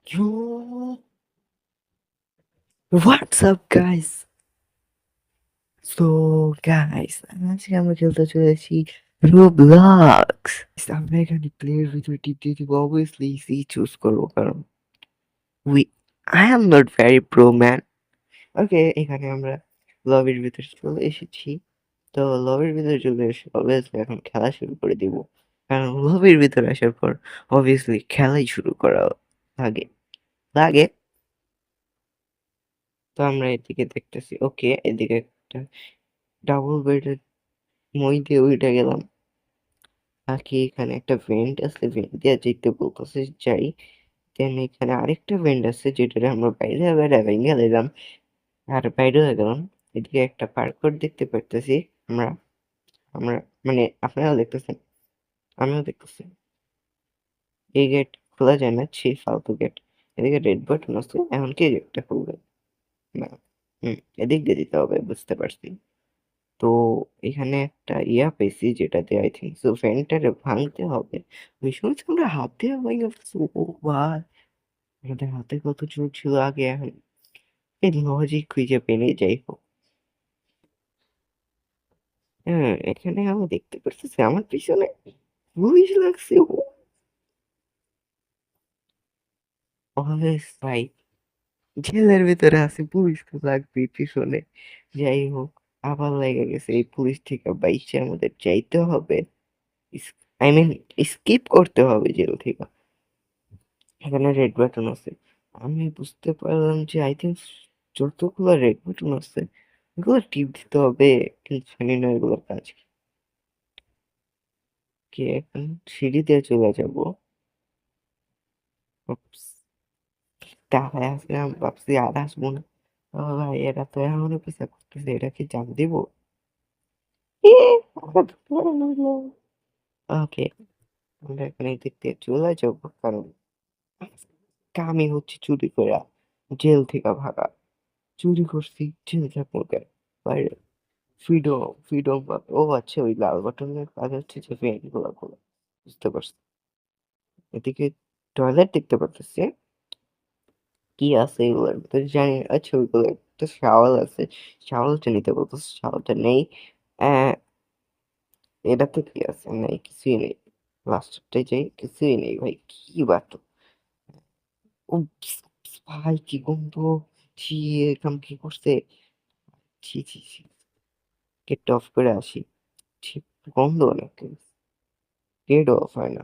Yo, what's up guys? So guys, আজকে আমরা খেলতে চলেছি Roblox. আমরা এখানে প্লেয়ার ভিতরে টিপ দিয়ে দিব, অবভিয়াসলি সি চুজ করবো কারণ we I am not very pro man. Okay, এখানে আমরা লবির ভিতরে চলে এসেছি। তো লবির ভিতরে চলে এসে অবভিয়াসলি এখন খেলা শুরু করে দিব, কারণ লবির ভিতরে আসার পর অবভিয়াসলি খেলাই শুরু করা লাগে লাগে তো আমরা এদিকে দেখতেছি, ওকে এদিকে একটা ডাবল বেডের মই দিয়ে উইঠা গেলাম। বাকি এখানে একটা ভেন্ট আছে, ভেন্ট দিয়ে যেতে বলতেছে যাই। দেন এখানে আরেকটা ভেন্ট আছে যেটা আমরা বাইরে বাইরে ভেঙে দিলাম আর বাইরে হয়ে গেলাম। এদিকে একটা পার্কর দেখতে পারতেছি আমরা আমরা মানে আপনারাও দেখতেছেন, আমিও দেখতেছি। এই গেট খোলা যায় না, ছি ফালতু গেট। এদিকে রেড বাটন আছে, এখন কি গেটটা খুলবে না। এদিক দিয়ে দিতে হবে, বুঝতে পারছি। তো এখানে একটা ইয়া পেয়েছি যেটাতে আই থিঙ্ক সো ফ্যানটারে ভাঙতে হবে। ওই সময় তো আমরা হাতে ভেঙে ফেলছি। ও ভাই, আমাদের হাতে কত জোর ছিল আগে, এখন এই লজিক খুঁজে পেলে যাই হোক। হ্যাঁ, এখানে আমি দেখতে পারতেছি আমার পিছনে পুলিশ লাগছে। অলওয়েজ ভাই, জেলের ভিতরে আছে, পুলিশ তো লাগবে পিছনে। যাই হোক, আবার লেগে গেছে, এই পুলিশ থেকে বাইচে আমাদের যাইতে হবে। আই মিন স্কিপ করতে হবে জেল থেকে। এখানে রেড বাটন আছে, আমি বুঝতে পারলাম যে আই থিঙ্ক যতগুলো রেড বাটন আছে এগুলো টিপ দিতে হবে, কিন্তু জানি না এগুলোর কাজ কি। এখন সিঁড়ি দিয়ে চলে যাবো। Oops, দাঁড়ায় আসলাম, ভাবছি আর আসবো না। ও ভাই, এরা তো এমনও পিছা করতেছে, এটা কি জান দিব? ওকে, আমরা এখানে দিক দিয়ে চলে যাবো, কারণ কামই হচ্ছে চুরি করা, জেল থেকে ভাগা। চুরি করছি, জেল থাকবো কেন? বাইরে ফ্রিডম, ফ্রিডম পাবে। ও আচ্ছা, ওই লাল বাটনের কাজ হচ্ছে যে ভেন্ট গুলা খোলা, বুঝতে পারছি। এদিকে টয়লেট দেখতে পারতেছি, কি আছে এগুলোর ভিতরে জানি না। আচ্ছা, ওইগুলো একটা শাওয়াল আছে, শাওয়ালটা নিতে বলতেছে, শাওয়ালটা নেই। এটাতে কি আছে? নেই, কিছুই নেই। লাস্টটাই যাই, কিছুই নেই ভাই, কি বাটো। ও ভাই, কি গন্ধ! ছি, এরকম কি করছে? ছি ছি ছি, গেটটা অফ করে আসি। ছি, গন্ধ অনেক, গেট অফ হয় না।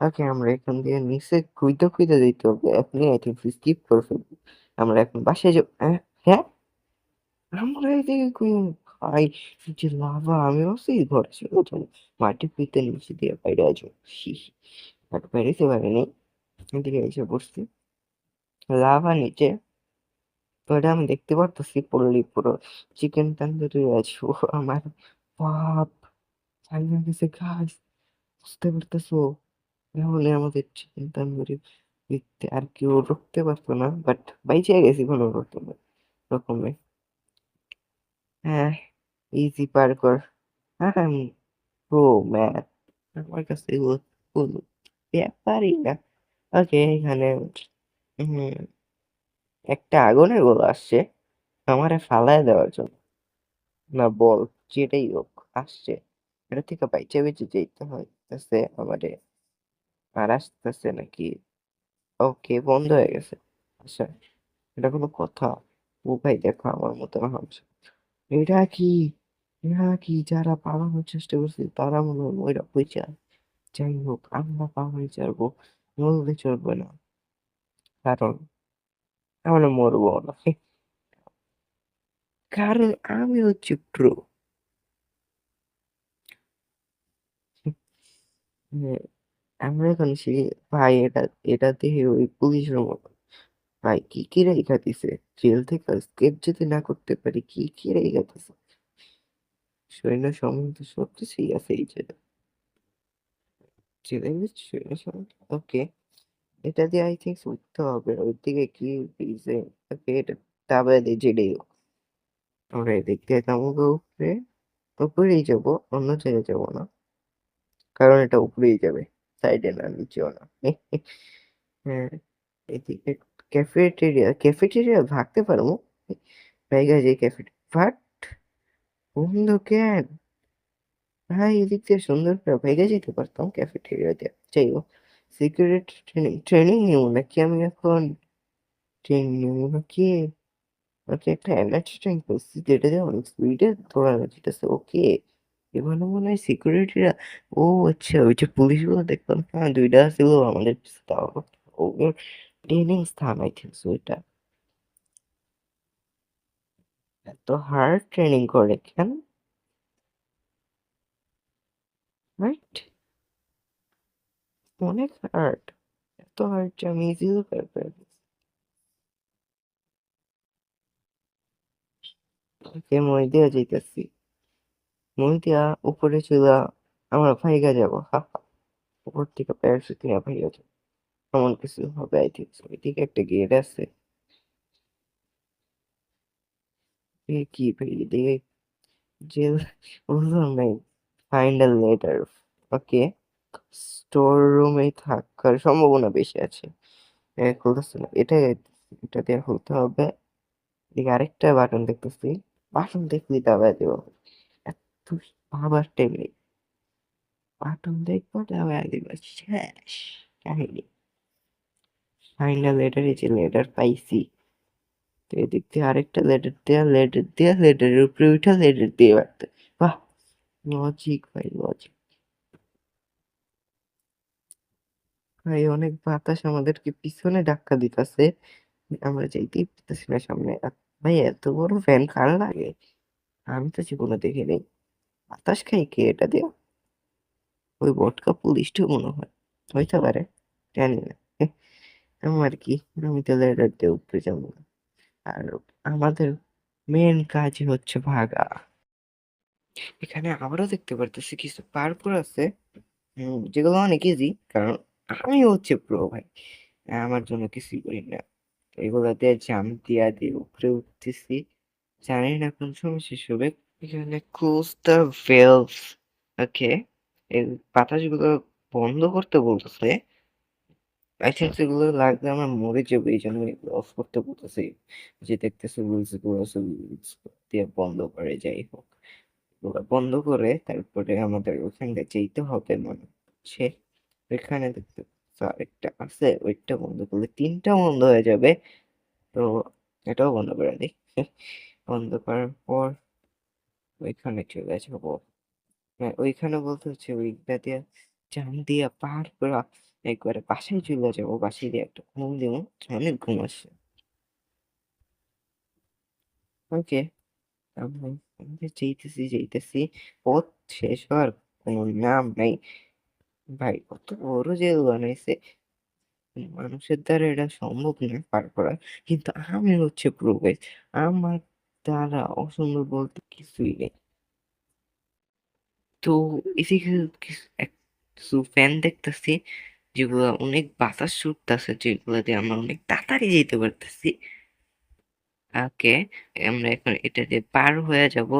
ওকে, আমরা এখান দিয়ে নিচে খুঁজতে খুঁজতে যেতে হবে, এখনই আই থিঙ্ক স্কিপ করে ফেলবো। আমরা এখন বাসায় যাবো। হ্যাঁ, আমরা এদিকে ভাই, যে লাভা, আমি ভাবছি ঘরে ছিল তো, মাটি খুঁজতে নিচে দিয়ে বাইরে আসবো। বাট বেরোতে পারিনি, এদিকে এসে বসছি লাভা নিচে। তো এটা আমি দেখতে পারতেছি পড়লি পুরো চিকেন তান্দুরি আছে। ও আমার বাপ, চাইনা গেছে গাছ, বুঝতে পারতেছো? তাহলে আমাদের চিকেন তান্দুরি দেখতে আর কেউ ঢুকতে পারতো না, বাট বাইচে গেছি কোনো রকমে রকমে। হ্যাঁ, ইজি পার কর। হ্যাঁ, আমি প্রো ম্যান, আমার কাছে এগুলো কোনো ব্যাপারই না। ওকে, এখানে হম একটা আগুনের গোলা আসছে আমারে ফালায় দেওয়ার জন্য, না বল, যেটাই হোক আসছে। এটা থেকে বাইচে বেঁচে যেতে হয় আমারে। আর আসতেছে নাকি? ওকে, বন্ধ হয়ে গেছে। আচ্ছা, এটা কোনো কথা? ও ভাই দেখো, আমার মতো হামছে। এটা কি, এরা কি যারা পালানোর চেষ্টা করছে তারা মনে হয় ওইরা পয়সা। যাই হোক, আমরা পাহাড়ে চড়বো, মরলে চড়বো না, কারণ আমরা মরবো না। কারণ আমি হচ্ছে প্রো। আমরা এখন সেই, ভাই এটা, এটা দেখে ওই পুলিশের মতো। ভাই কি কি রেখা দিছে, জেল থেকে স্কেপ যদি না করতে পারি, কি কি রেখা দিছে। সৈন্য সম্বন্ধ সব কিছুই আছে এই জায়গায়, জেলের ভিতরে সৈন্য সম্বন্ধ। ওকে, এটা দিয়ে আই থিঙ্ক উঠতে হবে ওইদিকে, কি দিছে? ওকে, এটা তারপরে দিয়ে যেটাই হোক, আমরা এদিক দিয়ে নামবো উপরে, উপরেই যাবো, অন্য জায়গায় যাবো না, কারণ এটা উপরেই যাবে, সাইডে না, নিচেও না। হ্যাঁ, এদিকে ক্যাফেটেরিয়া ভাগতে পারবো, জায়গা যে ক্যাফে, বাট বন্ধ কেন ভাই? এদিক দিয়ে সুন্দর করে ভেগে যেতে পারতাম ক্যাফেটেরিয়া দিয়ে। যাই হোক, সিকিউরিটি ট্রেনিং নিব নাকি আমি এখন? ট্রেনিং নিব নাকি? ওকে, একটা এনার্জি ড্রিঙ্ক করছি যেটা দিয়ে অনেক স্পিডে দৌড়ানো যেতেছে। ওকে, এখানে মনে হয় সিকিউরিটিরা, ও আচ্ছা, ওই যে পুলিশগুলো দেখলাম না, দুইটা ছিল আমাদের পিছু দেওয়া, ওগুলোর ট্রেনিং স্থান আই থিঙ্ক ওইটা। এত হার্ড ট্রেনিং করে কেন? রাইট, অনেক হার্ড, এত হার্ড যে আমি ইজিলি পারবো। ওকে, মই দিয়া যাইতেছি, মই দিয়া উপরে চলে আমরা ভাইগা যাবো, হা হা। উপর থেকে প্যারাশুট নিয়ে ভাইগা যাবো, এমন কিছু হবে আই থিঙ্ক। ওইদিকে একটা গেট আছে, কি ভাই এদিকে জেল, বুঝলাম নাই। Find a letter, okay, store রুমে থাকার সম্ভাবনা বেশি আছে। খুলতেছে না এটা, এটা দিয়ে খুলতে হবে। এদিকে আরেকটা বাটন দেখতেছি, বাটন দেখলি দাবায় দেবো, এত ভাবার টাইম নেই। বাটন দেখবো দাবায় দিব, শেষ কাহিনী। ফাইনাল লেটার, এই যে লেটার পাইছি। তো এদিক দিয়ে আরেকটা লেটার দেয়া, লেটার দেয়া, লেটারের উপরে উঠা, লেটার দিয়ে বাড়তে। বাহ, লজিক ভাই, লজিক ভাই। অনেক বাতাস আমাদেরকে পিছনে ধাক্কা দিতেছে, আমরা যাইতেই পারতেছি না সামনে। ভাই এত বড় ফ্যান কার লাগে? আমি তো জীবনে দেখিনি। বাতাস খাই কে এটা দিয়ে? ওই বটকা পুলিশটা মনে হয়, হইতে পারে, জানি না। আমার কি, আমি তো লেটার দিয়ে উপরে যাবো না। আর আমাদের মেন কাজ হচ্ছে ভাগা। এখানে আবারও দেখতে পারতেছি কিছু পার্কুর আছে, যেগুলো অনেক ইজি, কারণ আমি হচ্ছে প্রো ভাই, আমার জন্য কিছুই করি না। তো এগুলাতে জাম্প দিয়া দিয়ে উপরে উঠতেছি, জানি না কোন সময় শেষ হবে। এখানে ক্লোজ দ্য ভেলভ, ওকে, এই বাতাসগুলো বন্ধ করতে বলতেছে। আই থিঙ্ক এগুলো লাগলে আমার মরে যাবে, এই জন্য অফ করতে বলতেছি। যে দেখতেছে রুলস গুলো আছে, রুলস দিয়ে বন্ধ করে, যাই হোক ওগুলো বন্ধ করে তারপরে আমাদের ওখানটা যেতে হবে মনে হচ্ছে। ওইখানে দেখতে আরেকটা আছে, ওইটা বন্ধ করলে তিনটা বন্ধ হয়ে যাবে। তো এটাও বন্ধ করে দিই। বন্ধ করার পর ওইখানে চলে যাবো। হ্যাঁ, ওইখানে বলতে হচ্ছে ওইটা দিয়ে জাম দিয়া পার করা, একবারে বাসায় চলে যাবো, বাসায় দিয়ে একটা ঘুম দিব, অনেক ঘুম আসছে। ওকে, আমি যেতেছি যেতেছি, পথ শেষ হওয়ার কোনো নাম নাই। ভাই কত বড় জেল বানাইছে, মানুষের দ্বারা এটা সম্ভব না পার করা, কিন্তু আমি হচ্ছে প্রবেশ, আমার দ্বারা অসম্ভব বলতে কিছুই নেই। তো এদিকে কিছু ফ্যান দেখতেছি, যেগুলো অনেক বাতাস ছুটতেছে, যেগুলো দিয়ে আমরা অনেক তাড়াতাড়ি যেতে পারতেছি। ওকে, আমরা এখন এটা দিয়ে পার হয়ে যাব।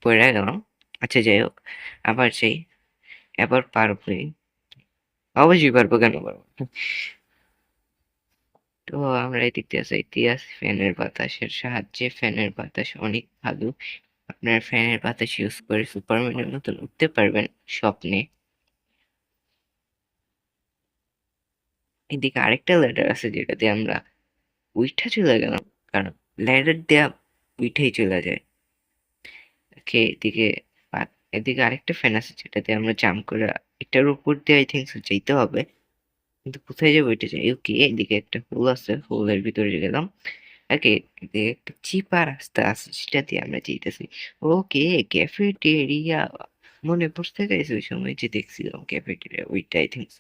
পড়ে গেলাম, আচ্ছা যাই হোক, আবার সেই, এবার পার হই, অবশ্যই পারবো, কেন পারবো না? তো আমরা এদিক দিয়ে যাইতে আছি ফ্যানের বাতাসের সাহায্যে। ফ্যানের বাতাস অনেক ভালো, আপনার ফ্যানের বাতাস ইউজ করে সুপারম্যানের মতন উঠতে পারবেন স্বপ্নে। এদিকে আরেকটা ল্যাডার আছে যেটা দিয়ে আমরা উইঠা চলে গেলাম, কারণ ল্যাডার দেয়া উইঠাই চলে যায়। ওকে, এদিকে আরেকটা ফ্যান আছে যেটাতে আমরা জাম্প করে এটার উপর দিয়ে আই থিঙ্ক যেতে হবে, কিন্তু কোথায় যাবো এটা যাই। ওকে, এদিকে একটা হোল আছে, হোলের ভিতরে গেলাম। ওকে, এদিকে একটা চিপা রাস্তা আছে সেটা দিয়ে আমরা যেতেছি। ওকে, ক্যাফেটেরিয়া, মনে পড়তে গেছে ওই সময় যে দেখছিলাম ক্যাফেটেরিয়া, ওইটা আই থিঙ্ক।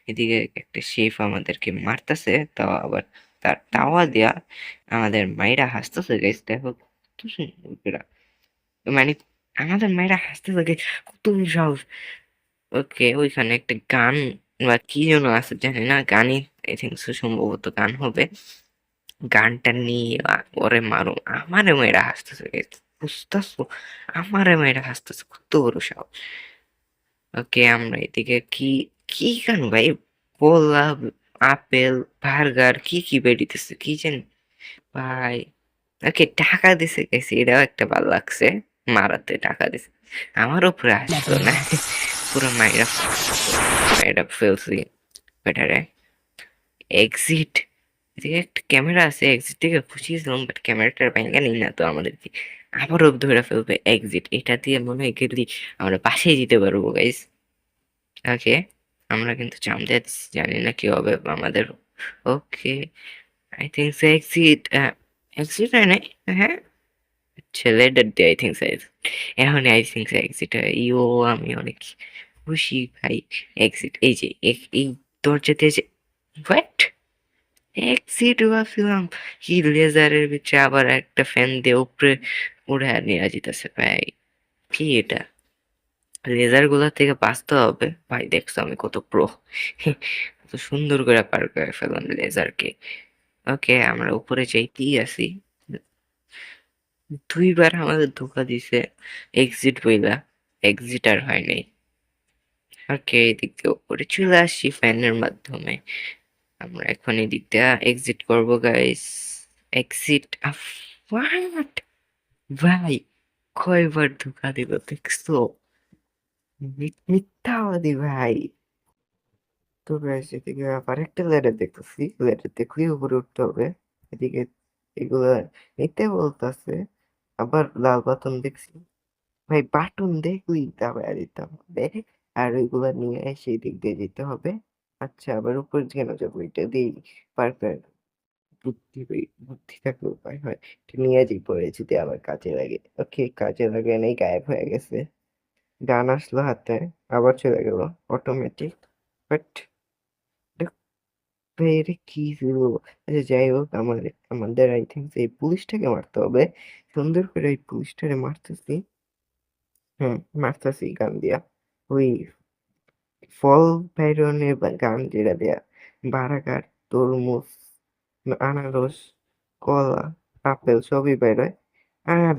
এদিকে একটা শেফ আমাদেরকে মারতেছে, তাও আবার তার তাওয়া দেয়া আমাদের মাইরা হাসতেছে। গাইস দেখো কত সুন্দর, মানে আমাদের মায়েরা হাসতে থাকে, কত সাহস। ওকে, ওইখানে একটা গান বা কি যেন আছে জানি না, গানই আই থিঙ্ক সম্ভবত গান হবে। গানটা নিয়ে ওরে মারো, আমারে মেয়েরা হাসতেছে, বুঝতেছো? আমারে মেয়েরা হাসতেছে, কত বড় সাহস। ওকে, আমরা এদিকে কি কি গান ভাই বললাম, আপেল, বার্গার কি কি বেরিতেছে কি জানি ভাই। ওকে টাকা দিছে গেছি, এটাও একটা ভালো লাগছে। মারাতে টাকা দিছে, আমার উপরে আসলো না। পুরো মাইরা মাইরা ফেলছি বেটারে। এক্সিট, এদিকে একটা ক্যামেরা আছে, এক্সিট থেকে খুঁজিয়েছিলাম বাট ক্যামেরাটার ব্যাঙ্গা নেই না তো আমাদেরকে আবারও ধরে ফেলবে এক্সিট। এটা দিয়ে মনে হয় গেলি আমরা পাশেই যেতে পারবো গাইস। ওকে, আমরা কিন্তু জাম দিয়ে দিচ্ছি, জানি না কি হবে আমাদের। Okay, I think so exit. Exit হয় নাই, হ্যাঁ ছেলেটার দিয়ে আই থিঙ্ক সো এখন আই থিঙ্ক সো এক্সিট হয়। ইও আমি অনেক খুশি ভাই। এক্সিট, এই যে এই দরজা দিয়ে যে হোয়াট এক্সিট ভাবছিলাম কি লেজারের ভিতরে আবার একটা ফ্যান দিয়ে উপরে উড়ে নিয়ে যেতেছে ভাই। কি এটা, লেজার গুলা থেকে বাঁচতে হবে ভাই। দেখছো আমি কত প্রো, কত সুন্দর করে পার করে ফেললাম লেজারকে। ওকে, আমরা উপরে যাইতেই আছি। দুইবার আমাদের ধোকা দিছে এক্সিট বইলা, এক্সিট আর হয় নাই। ওকে, এদিক দিয়ে উপরে চলে আসছি ফ্যানের মাধ্যমে। আমরা এখন এদিক দিয়ে এক্সিট করবো গাইস। এক্সিট, হোয়াট ভাই, কয়বার ধোকা দিল দেখছো, মিথ্যাবাদী ভাই। তো গাইস এদিকে আবার একটা ল্যাডার দেখতেছি, ল্যাডার দেখলেই উপরে উঠতে হবে। এদিকে এগুলা নিতে বলতেছে, আবার লাল বাটন দেখছি ভাই, বাটন দেখলি দাবায় দিতে হবে আর ওইগুলা নিয়ে সেই দিক দিয়ে যেতে হবে। আচ্ছা, আবার উপরে কেন যাবো, এটা দিয়েই পার করে বুদ্ধি থাকলে উপায় হয়। এটা নিয়ে যে পড়ে যদি আবার কাজে লাগে। ওকে, কাজে লাগে নেই, গায়েব হয়ে গেছে। গান আসলো হাতে, আবার চলে গেল অটোমেটিক। বাট এটা কি ছিল? আচ্ছা যাই হোক, আমাদের আই থিঙ্ক এই পুলিশটাকে মারতে হবে। সুন্দর করে এই পুলিশটারে মারতেছি। হুম, মারতেছি গান দিয়া। ওই ফল বাইরনের গান যেটা দেয়া, বারাকার, তরমুজ, আনারস, কলা, আপেল সবই বেরোয়। আর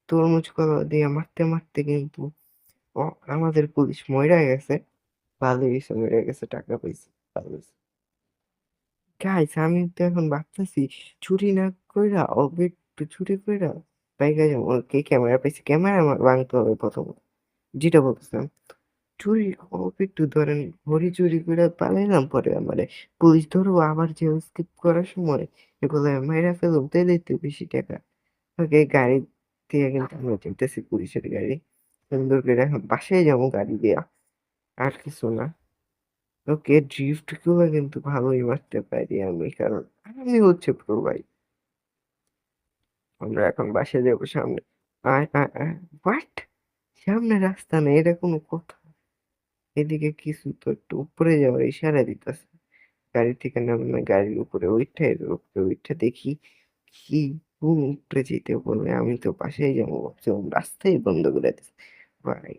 তরমুজ কলা দিয়ে মারতে মারতে কিন্তু আমাদের পুলিশ মইরা গেছে। ভালো হয়েছে, মইরা গেছে, টাকা পাইছি, ভালো হয়েছে। গাইস আমি তো এখন ভাবতেছি চুরি না কইরা অল্প একটু চুরি কইরা বাইকা যাবো। কে ক্যামেরা পাইছে, ক্যামেরা ভাঙতে হবে প্রথমত, যেটা বলতেছিলাম। চুরি অল্প একটু ধরেন ঘড়ি চুরি করে পালাইলাম, পরে আমারে পুলিশ ধরবো, আবার যে স্কিপ করার সময় এগুলো মাইরা ফেলুম, তাইলে তো বেশি টাকা। ওকে, গাড়ি দিয়ে কিন্তু আমরা চিনতেছি পুলিশের গাড়ি। সুন্দর করে এখন বাসায় যাবো গাড়ি দিয়া, আর কিছু না। ওকে, ড্রিফট গুলো কিন্তু ভালোই মারতে পারি আমি, কারণ আমি হচ্ছে প্রো ভাই। আমরা এখন বাসায় যাবো সামনে। আয় আয় আয়, হোয়াট, সামনে রাস্তা নেই, এটা কোনো কথা? এদিকে কিছু তো একটু উপরে যাওয়ার ইশারা দিতেছে। গাড়ি থেকে নামলে গাড়ির উপরে উঠে, এর উপরে উঠে দেখি কি, কোন উপরে যেতে বললে, আমি তো পাশেই যাবো ভাবছিলাম, রাস্তাই বন্ধ করে দিচ্ছে ভাই।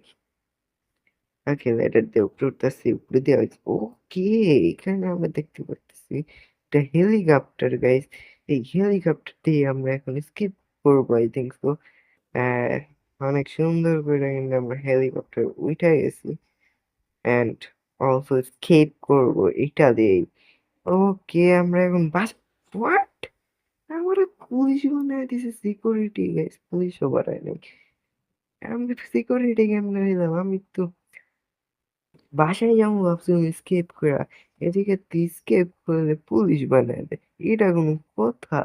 ওকে, লেটার দিয়ে উপরে উঠতেছি, উপরে দিয়ে ওকে, এখানে আমরা দেখতে পাচ্ছি একটা হেলিকপ্টার গাইস। এই হেলিকপ্টার দিয়ে আমরা এখন স্কিপ করবো আই থিঙ্ক সো। অনেক সুন্দর করে কিন্তু আমরা হেলিকপ্টার উঠে গেছি অ্যান্ড অলসো স্কেপ করবো এটা দিয়েই। ওকে, আমরা এখন বাস, হোয়াট, আমরা পুলিশ বানায় দিছে সিকিউরিটি গাইস, পুলিশও বানায় নাই। আমি সিকিউরিটি কেমনে হইলাম, আমি তো বাসায় যাবো ভাবছিলাম স্কেপ করা, এদিকে তুই স্কেপ করলে পুলিশ বানায় দেয়, এটা কোনো কথা?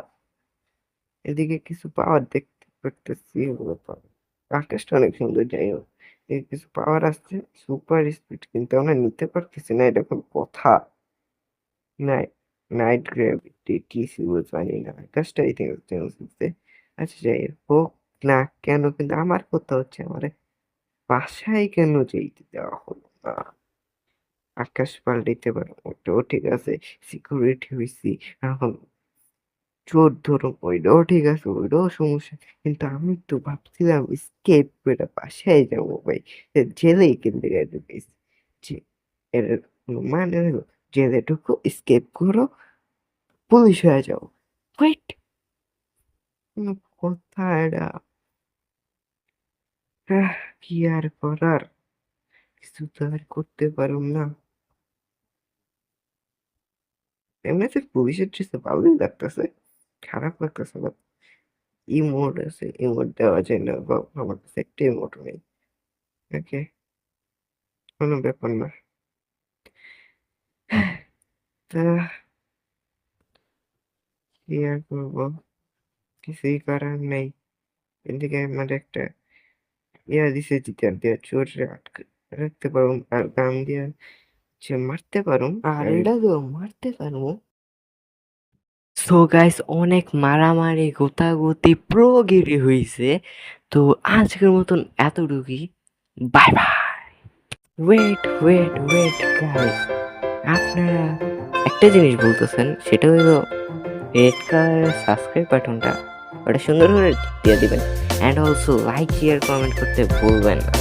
এদিকে কিছু পাওয়ার দেখতে পারতেছি, এগুলো পাওয়ার, আকাশটা অনেক সুন্দর। যাই হোক, এদিকে কিছু পাওয়ার আসছে, সুপার স্পিড, কিন্তু আমরা নিতে পারতেছি না, এটা কোনো কথা? নাই, নাইট গ্র্যাভিটি কি ছিল জানি না, আকাশটাই চেঞ্জ হচ্ছে। আচ্ছা যাই হোক না কেন, কিন্তু আমার কথা হচ্ছে আমার বাসায় কেন যেতে দেওয়া হলো না? আকাশ পাল্টাইতে পারো, ওটাও ঠিক আছে, সিকিউরিটি হয়েছি, এখন চোর ধরো, ওইটাও ঠিক আছে, ওইটাও সমস্যা। কিন্তু আমি তো ভাবছিলাম স্কেপ করে বাসায় যাবো ভাই, জেলেই কিন্তু ঢুকেছি। যে এর কোনো মানে হলো, জেলে ঢুকো, স্কেপ করো, পুলিশ হয়ে যাও। ওয়েট, কোনো কথা এটা? কি আর করার, কিছু তো আর করতে পারুম না। এমনিতে পুলিশের ড্রেসে ভালোই লাগতেছে, খারাপ লাগতেছে না। ইমোট আছে, ইমোট দেওয়া যায় না বা আমার কাছে একটা ইমোটও নেই। ওকে, কোনো ব্যাপার না। তা কি আর করবো, কিছুই করার নেই। এদিকে আমার একটা দিছে, জিতার দিয়ে চোরে আটকে রাখতে পারবো আর গান দিয়ে যে মারতে পারুম, আর এটা তো মারতে পারবো। সো গাইস, অনেক মারামারি গোতাগুতি প্রোগিরি হইছে। তো আজকের মতন এতটুকুই। Bye bye. Wait wait wait guys, আপনারা একটা জিনিস বলতেছেন, সেটা হলো রেড কালারের সাবস্ক্রাইব বাটনটা ওটা সুন্দর করে দিয়ে দিবেন, and also like share comment করতে ভুলবেন না।